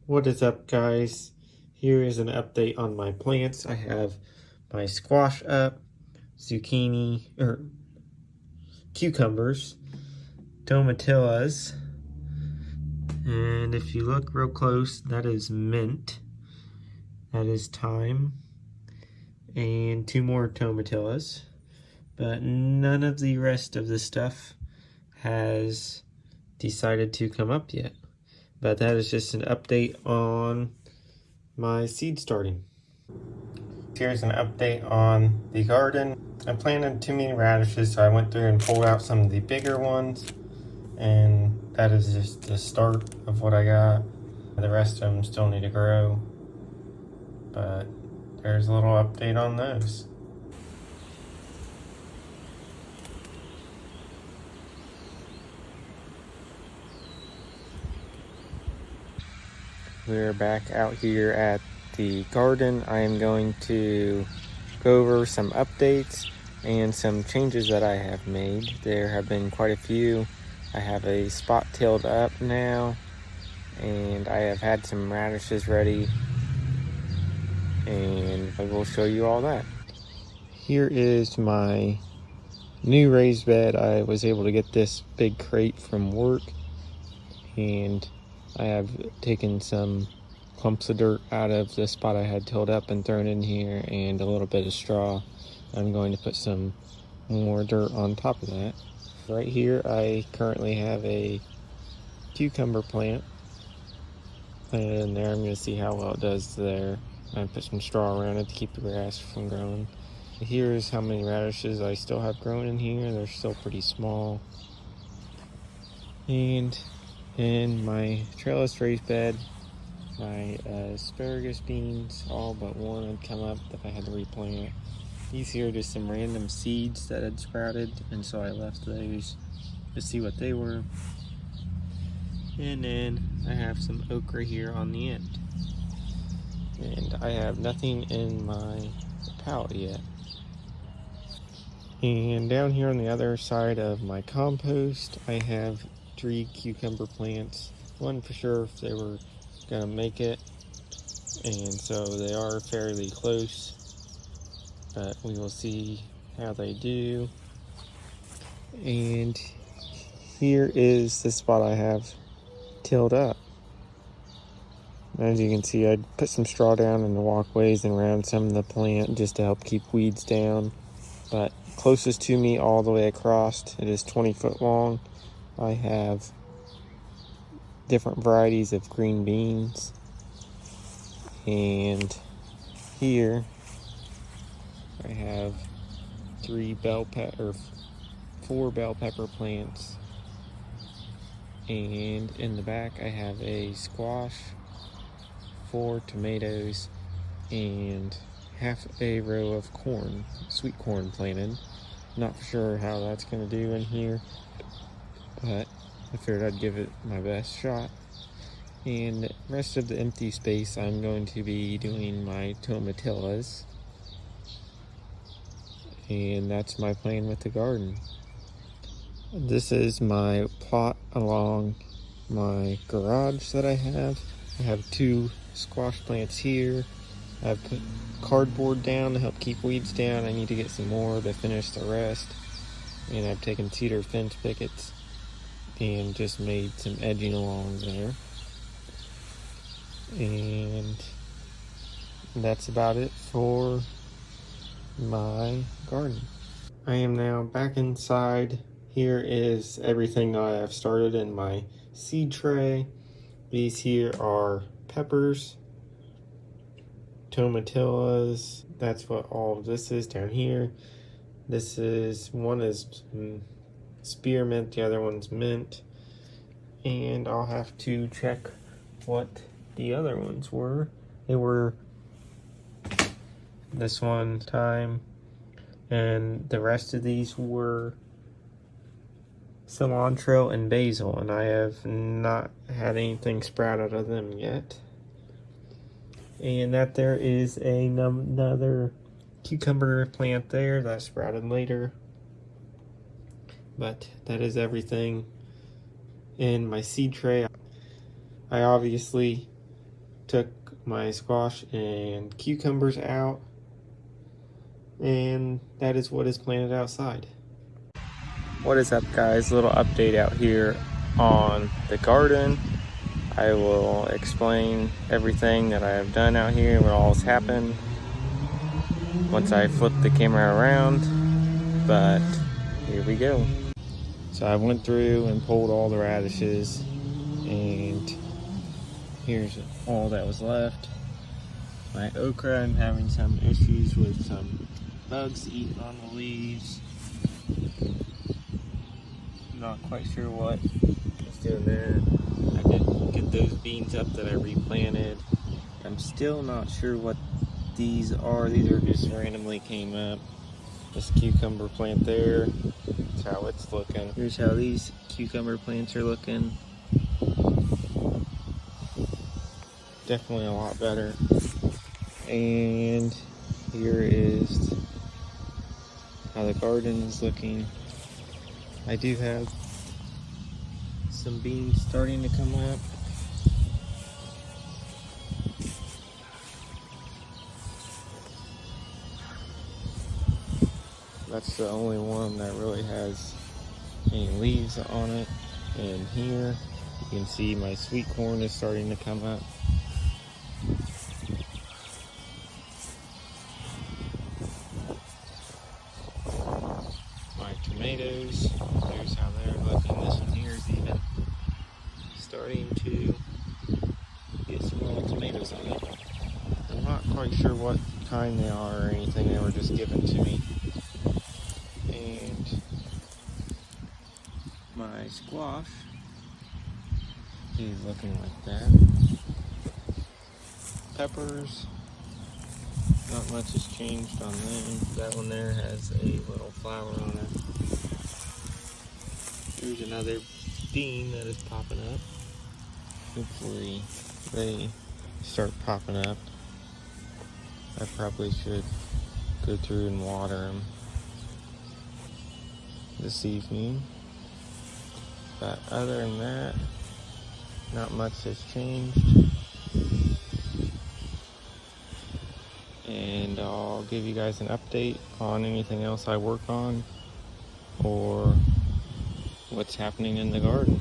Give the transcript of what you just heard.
What is up, guys? Here is an update on my plants. I have my squash up, zucchini, or cucumbers, tomatillas, and if you look real close, that is mint, that is thyme, and 2 more tomatillas. But none of the rest of the stuff has decided to come up yet. But that is just an update on my seed starting. Here's an update on the garden. I planted too many radishes, so I went through and pulled out some of the bigger ones, and that is just the start of what I got. The rest of them still need to grow, but there's a little update on those. We're back out here at the garden. I am going to go over some updates and some changes that I have made. There have been quite a few. I have a spot tilled up now, and I have had some radishes ready, and I will show you all that. Here is my new raised bed. I was able to get this big crate from work, and I have taken some clumps of dirt out of the spot I had tilled up and thrown in here, and a little bit of straw. I'm going to put some more dirt on top of that. Right here I currently have a cucumber plant, and there I'm going to see how well it does there. I put some straw around it to keep the grass from growing. Here's how many radishes I still have growing in here. They're still pretty small. And in my trellis raised bed, my asparagus beans, all but one had come up that I had to replant. These here are just some random seeds that had sprouted, and so I left those to see what they were. And then I have some okra here on the end. And I have nothing in my pallet yet. And down here on the other side of my compost, I have 3 cucumber plants. One for sure if they were gonna make it, and so they are fairly close, but we will see how they do. And here is the spot I have tilled up. As you can see, I put some straw down in the walkways and around some of the plant just to help keep weeds down. But closest to me all the way across, it is 20 foot long. I have different varieties of green beans, and here I have 4 bell pepper plants, and in the back I have a squash, 4 tomatoes, and half a row of corn, sweet corn planted. Not sure how that's going to do in here, but I figured I'd give it my best shot. And the rest of the empty space, I'm going to be doing my tomatillas. And that's my plan with the garden. This is my plot along my garage that I have. I have 2 squash plants here. I've put cardboard down to help keep weeds down. I need to get some more to finish the rest. And I've taken cedar fence pickets and just made some edging along there. And that's about it for my garden. I am now back inside. Here is everything I have started in my seed tray. These here are peppers, tomatillas. That's what all of this is down here. This is, one is spearmint, the other one's mint. And I'll have to check what the other ones were. They were this one time, and the rest of these were cilantro and basil, and I have not had anything sprout out of them yet. And that there is another cucumber plant there that sprouted later. But that is everything in my seed tray. I obviously took my squash and cucumbers out, and that is what is planted outside. What is up, guys? Little update out here on the garden. I will explain everything that I have done out here, what all has happened once I flip the camera around, but here we go. So I went through and pulled all the radishes, and here's all that was left. My okra, I'm having some issues with some bugs eating on the leaves. Not quite sure what is doing that. I did get those beans up that I replanted. I'm still not sure what these are. These are just randomly came up. This cucumber plant there, that's how it's looking. Here's how these cucumber plants are looking. Definitely a lot better. And here is how the garden is looking. I do have some beans starting to come up. That's the only one that really has any leaves on it. And here you can see my sweet corn is starting to come up. My tomatoes, here's how they're looking. This one here is even starting to get some little tomatoes on it. I'm not quite sure what kind they are or anything. They were just given to me. And my squash is looking like that. Peppers, not much has changed on them. That one there has a little flower on it. Here's another bean that is popping up. Hopefully they start popping up. I probably should go through and water them this evening. But other than that, not much has changed. And I'll give you guys an update on anything else I work on or what's happening in the garden.